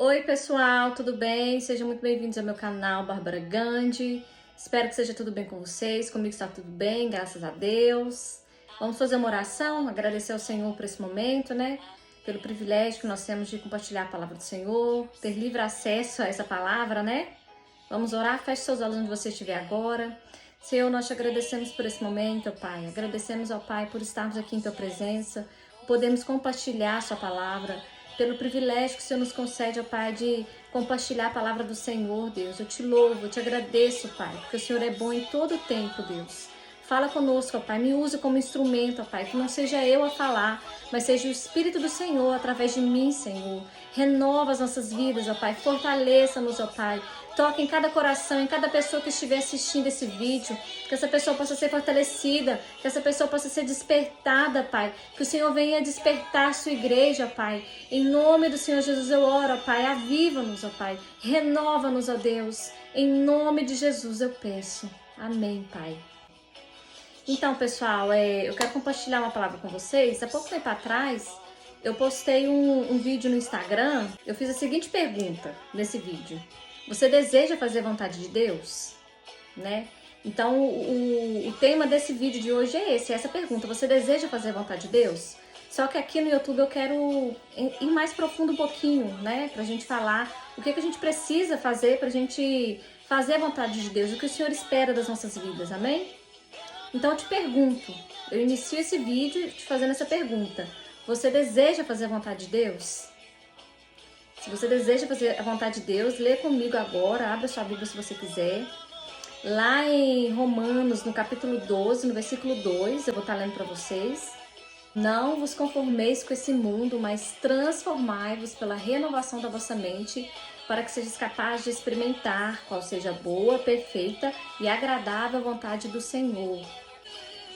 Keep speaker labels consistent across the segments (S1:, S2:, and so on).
S1: Oi pessoal, tudo bem? Sejam muito bem-vindos ao meu canal Bárbara Gandhi. Espero que seja tudo bem com vocês. Comigo está tudo bem, graças a Deus. Vamos fazer uma oração, agradecer ao Senhor por esse momento, né? Pelo privilégio que nós temos de compartilhar a palavra do Senhor, ter livre acesso a essa palavra, né? Vamos orar, feche seus olhos onde você estiver agora. Senhor, nós te agradecemos por esse momento, ó Pai. Agradecemos ao Pai por estarmos aqui em Tua presença, podemos compartilhar a Sua palavra, pelo privilégio que o Senhor nos concede, ó Pai, de compartilhar a palavra do Senhor, Deus. Eu te louvo, eu te agradeço, Pai, porque o Senhor é bom em todo o tempo, Deus. Fala conosco, ó Pai, me usa como instrumento, ó Pai, que não seja eu a falar, mas seja o Espírito do Senhor através de mim, Senhor. Renova as nossas vidas, ó Pai, fortaleça-nos, ó Pai. Toque em cada coração, em cada pessoa que estiver assistindo esse vídeo, que essa pessoa possa ser fortalecida, que essa pessoa possa ser despertada, Pai. Que o Senhor venha despertar a sua igreja, Pai. Em nome do Senhor Jesus eu oro, ó Pai. Aviva-nos, ó Pai. Renova-nos, ó Deus. Em nome de Jesus eu peço. Amém, Pai. Então, pessoal, eu quero compartilhar uma palavra com vocês. Há pouco tempo atrás, eu postei um vídeo no Instagram. Eu fiz a seguinte pergunta nesse vídeo. Você deseja fazer a vontade de Deus? Né? Então, o tema desse vídeo de hoje é essa pergunta. Você deseja fazer a vontade de Deus? Só que aqui no YouTube eu quero ir mais profundo um pouquinho, né? Pra gente falar o que a gente precisa fazer pra gente fazer a vontade de Deus, o que o Senhor espera das nossas vidas, amém? Então eu te pergunto, eu inicio esse vídeo te fazendo essa pergunta. Você deseja fazer a vontade de Deus? Se você deseja fazer a vontade de Deus, lê comigo agora, abra sua Bíblia se você quiser. Lá em Romanos, no capítulo 12, no versículo 2, eu vou estar lendo para vocês. Não vos conformeis com esse mundo, mas transformai-vos pela renovação da vossa mente, para que sejais capazes de experimentar qual seja a boa, perfeita e agradável vontade do Senhor.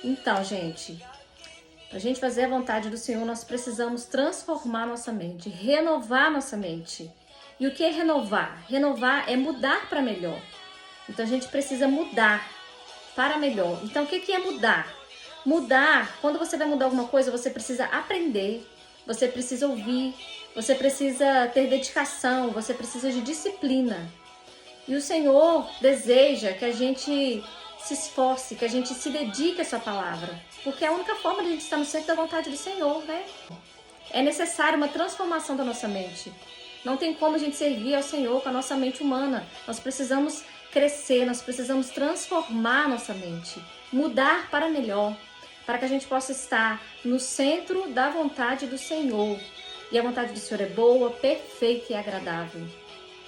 S1: Então, gente, para a gente fazer a vontade do Senhor, nós precisamos transformar nossa mente, renovar nossa mente. E o que é renovar? Renovar é mudar para melhor. Então a gente precisa mudar para melhor. Então o que é mudar? Mudar, quando você vai mudar alguma coisa, você precisa aprender, você precisa ouvir, você precisa ter dedicação, você precisa de disciplina. E o Senhor deseja que a gente se esforce, que a gente se dedique à sua palavra, porque é a única forma de a gente estar no centro da vontade do Senhor, né? É necessário uma transformação da nossa mente. Não tem como a gente servir ao Senhor com a nossa mente humana. Nós precisamos crescer, nós precisamos transformar nossa mente, mudar para melhor, para que a gente possa estar no centro da vontade do Senhor. E a vontade do Senhor é boa, perfeita e agradável.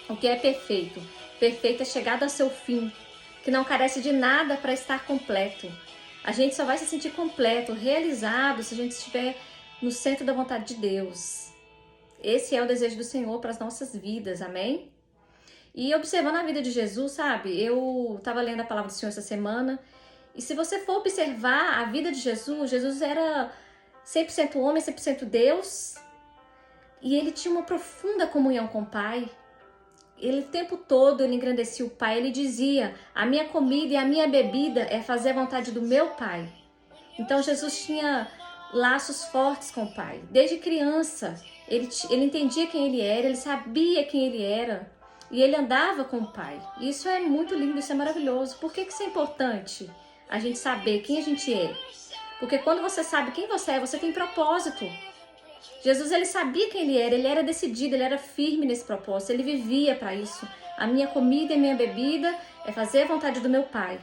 S1: O que é perfeito? Perfeito é chegado ao seu fim, que não carece de nada para estar completo. A gente só vai se sentir completo, realizado, se a gente estiver no centro da vontade de Deus. Esse é o desejo do Senhor para as nossas vidas, amém? E observando a vida de Jesus, sabe? Eu estava lendo a palavra do Senhor essa semana, e se você for observar a vida de Jesus, Jesus era 100% homem, 100% Deus, e ele tinha uma profunda comunhão com o Pai. Ele o tempo todo ele engrandecia o Pai, ele dizia: a minha comida e a minha bebida é fazer a vontade do meu Pai. Então Jesus tinha laços fortes com o Pai. Desde criança, ele entendia quem ele era, ele sabia quem ele era e ele andava com o Pai. Isso é muito lindo, isso é maravilhoso. Por que isso é importante? A gente saber quem a gente é. Porque quando você sabe quem você é, você tem propósito. Jesus, ele sabia quem ele era decidido, ele era firme nesse propósito, ele vivia para isso. A minha comida e a minha bebida é fazer a vontade do meu Pai.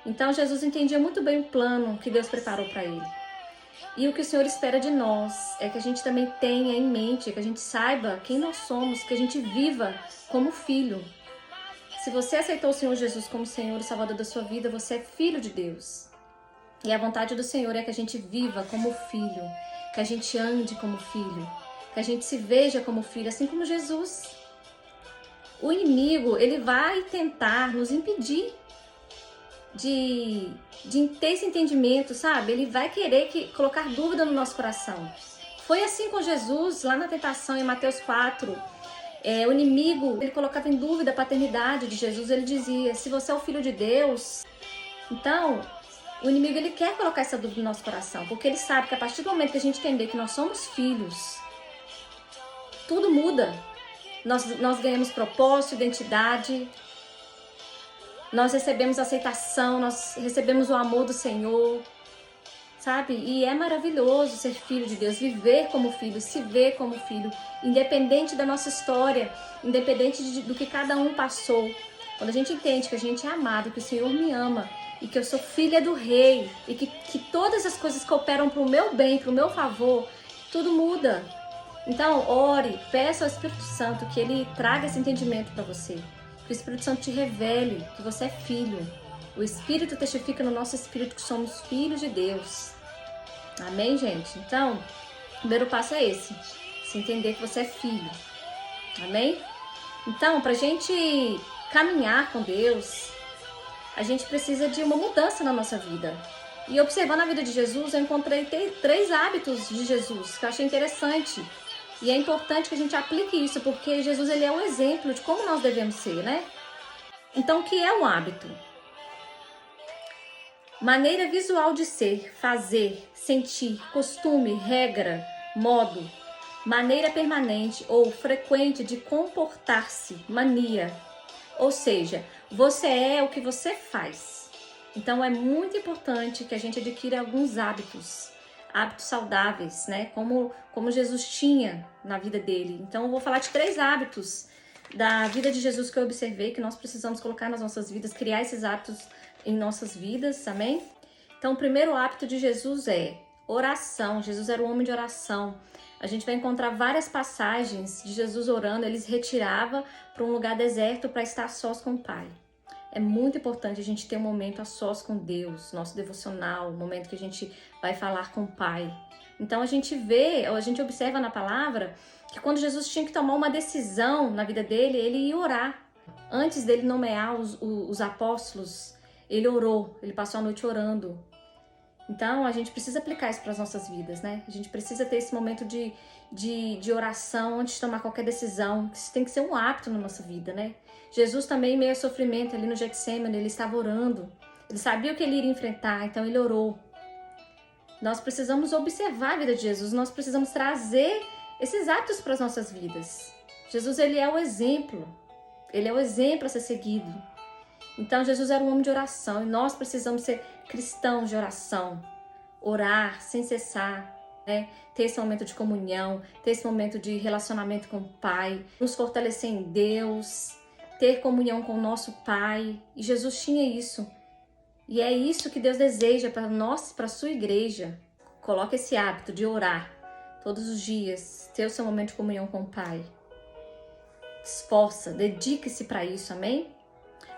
S1: Então Jesus entendia muito bem o plano que Deus preparou para ele. E o que o Senhor espera de nós é que a gente também tenha em mente, que a gente saiba quem nós somos, que a gente viva como filho. Se você aceitou o Senhor Jesus como Senhor e Salvador da sua vida, você é filho de Deus. E a vontade do Senhor é que a gente viva como filho, que a gente ande como filho, que a gente se veja como filho, assim como Jesus. O inimigo, ele vai tentar nos impedir de ter esse entendimento, sabe? Ele vai querer colocar dúvida no nosso coração. Foi assim com Jesus, lá na tentação, em Mateus 4. O inimigo, ele colocava em dúvida a paternidade de Jesus. Ele dizia: se você é o filho de Deus. Então, o inimigo, ele quer colocar essa dúvida no nosso coração, porque ele sabe que a partir do momento que a gente entender que nós somos filhos, tudo muda. nós ganhamos propósito, identidade, nós recebemos aceitação, nós recebemos o amor do Senhor, sabe? E é maravilhoso ser filho de Deus, viver como filho, se ver como filho, independente da nossa história, independente do que cada um passou. Quando a gente entende que a gente é amado, que o Senhor me ama e que eu sou filha do Rei e que todas as coisas cooperam para o meu bem, para o meu favor, tudo muda. Então, ore, peça ao Espírito Santo que Ele traga esse entendimento para você. Que o Espírito Santo te revele que você é filho. O Espírito testifica no nosso espírito que somos filhos de Deus. Amém, gente? Então, o primeiro passo é esse. Se entender que você é filho. Amém? Então, pra gente caminhar com Deus, a gente precisa de uma mudança na nossa vida. E observando a vida de Jesus, eu encontrei 3 hábitos de Jesus que eu achei interessante. E é importante que a gente aplique isso, porque Jesus ele é um exemplo de como nós devemos ser, né? Então, o que é um hábito? Maneira visual de ser, fazer, sentir, costume, regra, modo, maneira permanente ou frequente de comportar-se, mania. Ou seja, você é o que você faz. Então é muito importante que a gente adquira alguns hábitos saudáveis, né? Como Jesus tinha na vida dele. Então eu vou falar de 3 hábitos da vida de Jesus que eu observei, que nós precisamos colocar nas nossas vidas, criar esses hábitos em nossas vidas, amém? Então o primeiro hábito de Jesus é oração. Jesus era um homem de oração. A gente vai encontrar várias passagens de Jesus orando, ele se retirava para um lugar deserto para estar a sós com o Pai. É muito importante a gente ter um momento a sós com Deus, nosso devocional, o momento que a gente vai falar com o Pai. Então a gente observa na palavra que quando Jesus tinha que tomar uma decisão na vida dele, ele ia orar. Antes dele nomear os apóstolos, ele orou, ele passou a noite orando. Então, a gente precisa aplicar isso para as nossas vidas, né? A gente precisa ter esse momento de oração antes de tomar qualquer decisão. Isso tem que ser um hábito na nossa vida, né? Jesus também, em meio a sofrimento, ali no Getsemane, ele estava orando. Ele sabia o que ele iria enfrentar, então ele orou. Nós precisamos observar a vida de Jesus, nós precisamos trazer esses hábitos para as nossas vidas. Jesus, ele é o exemplo. Ele é o exemplo a ser seguido. Então, Jesus era um homem de oração e nós precisamos ser cristãos de oração. Orar sem cessar, né? Ter esse momento de comunhão, ter esse momento de relacionamento com o Pai, nos fortalecer em Deus, ter comunhão com o nosso Pai. E Jesus tinha isso. E é isso que Deus deseja para nós, para a sua igreja. Coloque esse hábito de orar todos os dias, ter o seu momento de comunhão com o Pai. Esforça, dedique-se para isso, amém?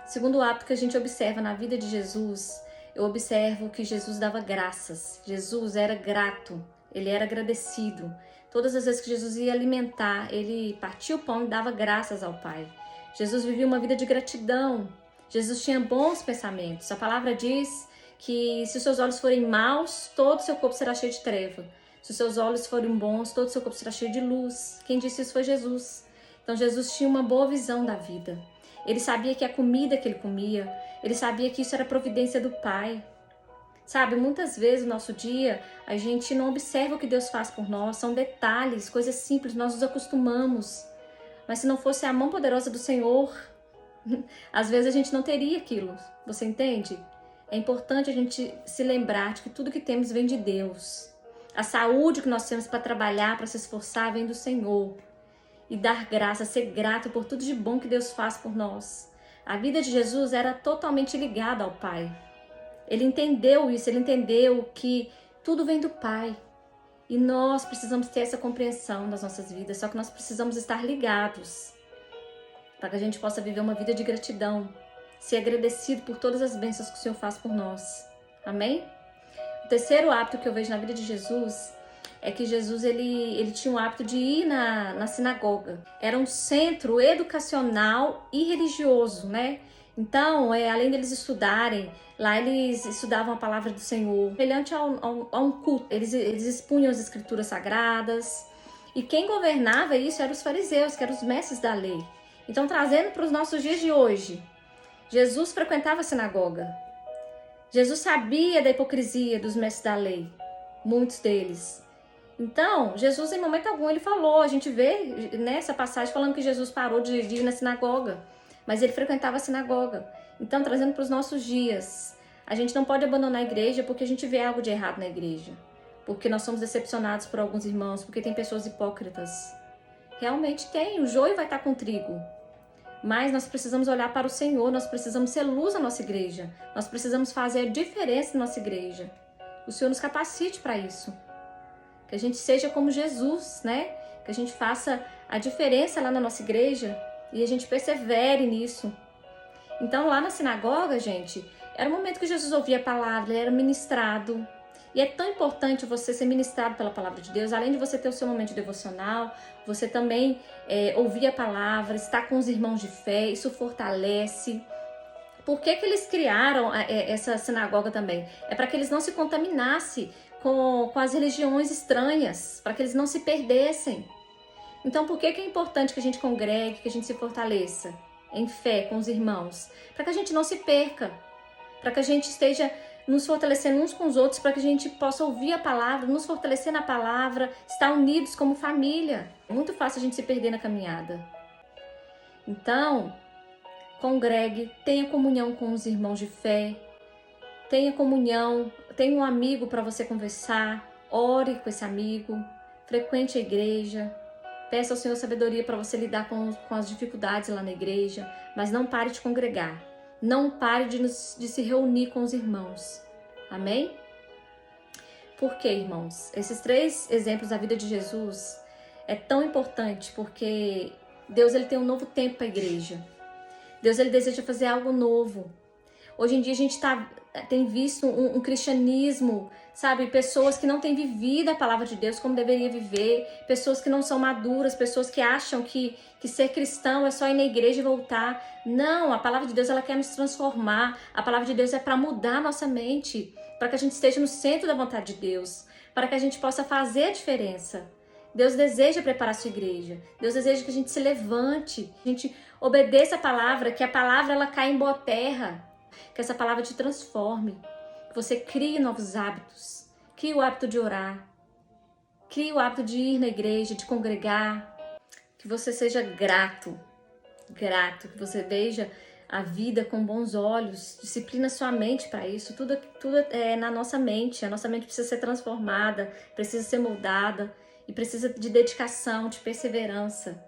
S1: Segundo hábito que a gente observa na vida de Jesus, eu observo que Jesus dava graças. Jesus era grato, ele era agradecido. Todas as vezes que Jesus ia alimentar, ele partia o pão e dava graças ao Pai. Jesus vivia uma vida de gratidão. Jesus tinha bons pensamentos. A palavra diz que se os seus olhos forem maus, todo o seu corpo será cheio de treva. Se os seus olhos forem bons, todo o seu corpo será cheio de luz. Quem disse isso foi Jesus. Então Jesus tinha uma boa visão da vida. Ele sabia que a comida que ele comia, ele sabia que isso era providência do Pai. Sabe, muitas vezes no nosso dia, a gente não observa o que Deus faz por nós, são detalhes, coisas simples, nós nos acostumamos. Mas se não fosse a mão poderosa do Senhor, às vezes a gente não teria aquilo, você entende? É importante a gente se lembrar de que tudo que temos vem de Deus. A saúde que nós temos para trabalhar, para se esforçar, vem do Senhor. E dar graça, ser grato por tudo de bom que Deus faz por nós. A vida de Jesus era totalmente ligada ao Pai. Ele entendeu isso, ele entendeu que tudo vem do Pai. E nós precisamos ter essa compreensão nas nossas vidas, só que nós precisamos estar ligados para que a gente possa viver uma vida de gratidão, ser agradecido por todas as bênçãos que o Senhor faz por nós. Amém? O terceiro hábito que eu vejo na vida de Jesus é que Jesus ele tinha o hábito de ir na sinagoga. Era um centro educacional e religioso, né? Então, além deles estudarem, lá eles estudavam a palavra do Senhor. Semelhante a um culto, eles expunham as escrituras sagradas. E quem governava isso eram os fariseus, que eram os mestres da lei. Então, trazendo para os nossos dias de hoje, Jesus frequentava a sinagoga. Jesus sabia da hipocrisia dos mestres da lei, muitos deles. Então, Jesus em momento algum ele falou, a gente vê nessa passagem falando que Jesus parou de ir na sinagoga, mas ele frequentava a sinagoga. Então, trazendo para os nossos dias, a gente não pode abandonar a igreja porque a gente vê algo de errado na igreja, porque nós somos decepcionados por alguns irmãos, porque tem pessoas hipócritas. Realmente tem, o joio vai estar com o trigo. Mas nós precisamos olhar para o Senhor, nós precisamos ser luz na nossa igreja, nós precisamos fazer a diferença na nossa igreja. O Senhor nos capacite para isso. Que a gente seja como Jesus, né? Que a gente faça a diferença lá na nossa igreja e a gente persevere nisso. Então lá na sinagoga, gente, era o momento que Jesus ouvia a palavra, ele era ministrado. E é tão importante você ser ministrado pela palavra de Deus, além de você ter o seu momento devocional, você também ouvir a palavra, estar com os irmãos de fé, isso fortalece. Por que eles criaram essa sinagoga também? É para que eles não se contaminassem com as religiões estranhas, para que eles não se perdessem. Então, por que é importante que a gente congregue, que a gente se fortaleça em fé com os irmãos? Para que a gente não se perca, para que a gente esteja nos fortalecendo uns com os outros, para que a gente possa ouvir a palavra, nos fortalecer na palavra, estar unidos como família. É muito fácil a gente se perder na caminhada. Então, congregue, tenha comunhão com os irmãos de fé, tenha comunhão, tenha um amigo para você conversar, ore com esse amigo, frequente a igreja, peça ao Senhor sabedoria para você lidar com as dificuldades lá na igreja, mas não pare de congregar, não pare de se reunir com os irmãos, amém? Por quê, irmãos? Esses 3 exemplos da vida de Jesus é tão importante porque Deus ele tem um novo tempo para a igreja. Deus ele deseja fazer algo novo. Hoje em dia a gente tem visto um cristianismo, sabe? Pessoas que não têm vivido a palavra de Deus como deveria viver, pessoas que não são maduras, pessoas que acham que ser cristão é só ir na igreja e voltar. Não, a palavra de Deus ela quer nos transformar. A palavra de Deus é para mudar a nossa mente, para que a gente esteja no centro da vontade de Deus, para que a gente possa fazer a diferença. Deus deseja preparar a sua igreja. Deus deseja que a gente se levante, a gente obedeça a palavra, que a palavra ela caia em boa terra, que essa palavra te transforme, que você crie novos hábitos, crie o hábito de orar, crie o hábito de ir na igreja, de congregar, que você seja grato, que você veja a vida com bons olhos, disciplina sua mente para isso, tudo é na nossa mente, a nossa mente precisa ser transformada, precisa ser moldada e precisa de dedicação, de perseverança.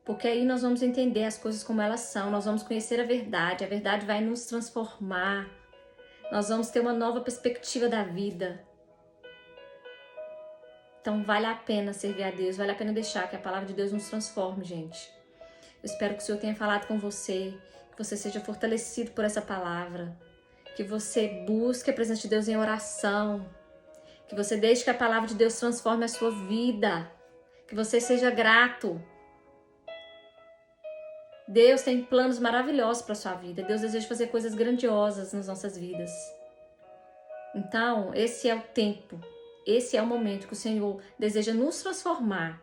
S1: Porque aí nós vamos entender as coisas como elas são, nós vamos conhecer a verdade vai nos transformar, nós vamos ter uma nova perspectiva da vida. Então vale a pena servir a Deus, vale a pena deixar que a palavra de Deus nos transforme, gente. Eu espero que o Senhor tenha falado com você, que você seja fortalecido por essa palavra, que você busque a presença de Deus em oração, que você deixe que a palavra de Deus transforme a sua vida, que você seja grato. Deus tem planos maravilhosos para a sua vida. Deus deseja fazer coisas grandiosas nas nossas vidas. Então, esse é o tempo. Esse é o momento que o Senhor deseja nos transformar.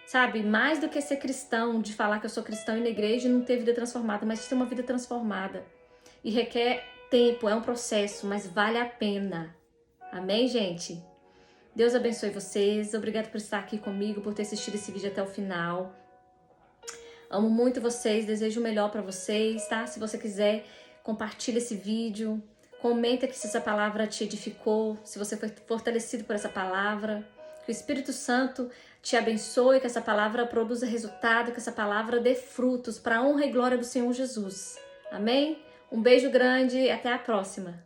S1: Sabe, mais do que ser cristão, de falar que eu sou cristão e na igreja e não ter vida transformada, mas ter uma vida transformada. E requer tempo, é um processo, mas vale a pena. Amém, gente? Deus abençoe vocês. Obrigada por estar aqui comigo, por ter assistido esse vídeo até o final. Amo muito vocês, desejo o melhor para vocês, tá? Se você quiser, compartilha esse vídeo, comenta que se essa palavra te edificou, se você foi fortalecido por essa palavra, que o Espírito Santo te abençoe, que essa palavra produza resultado, que essa palavra dê frutos para a honra e glória do Senhor Jesus. Amém? Um beijo grande e até a próxima.